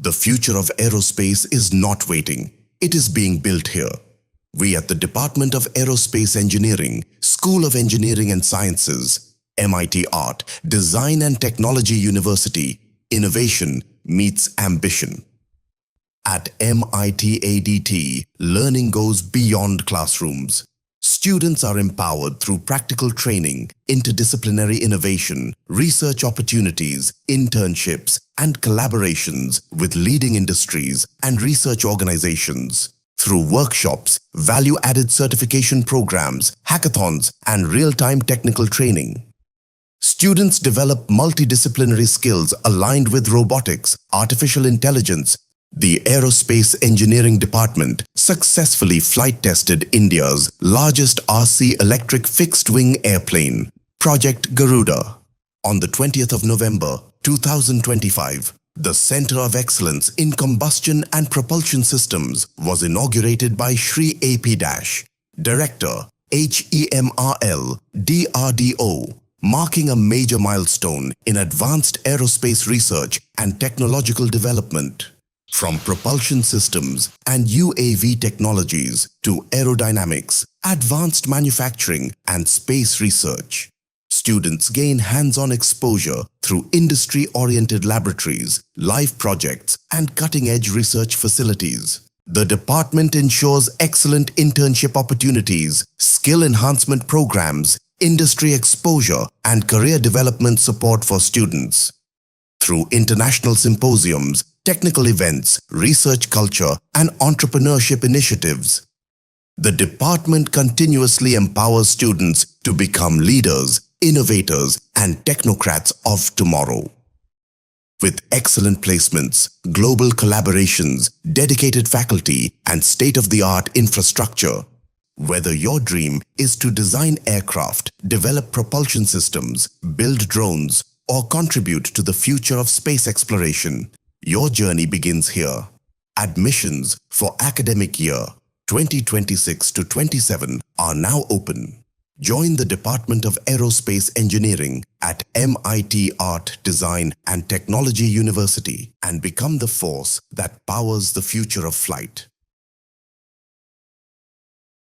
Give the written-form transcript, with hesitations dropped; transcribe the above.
The future of aerospace is not waiting. It is being built here. We at the Department of Aerospace Engineering, School of Engineering and Sciences, MIT-ADT, Design and Technology University, innovation meets ambition. At MIT-ADT, learning goes beyond classrooms. Students are empowered through practical training, interdisciplinary innovation, research opportunities, internships, and collaborations with leading industries and research organizations. Through workshops, value-added certification programs, hackathons, and real-time technical training. Students develop multidisciplinary skills aligned with robotics, artificial intelligence. The Aerospace Engineering Department successfully flight-tested India's largest RC electric fixed-wing airplane, Project Garuda. On the 20th of November, 2025, the Center of Excellence in Combustion and Propulsion Systems was inaugurated by Shri AP Dash, Director, HEMRL, DRDO, marking a major milestone in advanced aerospace research and technological development. From propulsion systems and UAV technologies to aerodynamics, advanced manufacturing and space research, students gain hands-on exposure through industry-oriented laboratories, live projects, and cutting-edge research facilities. The department ensures excellent internship opportunities, skill enhancement programs, industry exposure, and career development support for students. Through international symposiums, technical events, research culture, and entrepreneurship initiatives, the department continuously empowers students to become leaders, innovators, and technocrats of tomorrow. With excellent placements, global collaborations, dedicated faculty, and state-of-the-art infrastructure, whether your dream is to design aircraft, develop propulsion systems, build drones, or contribute to the future of space exploration, your journey begins here. Admissions for academic year 2026 to 27 are now open. Join the Department of Aerospace Engineering at MIT-ADT Design and Technology University and become the force that powers the future of flight.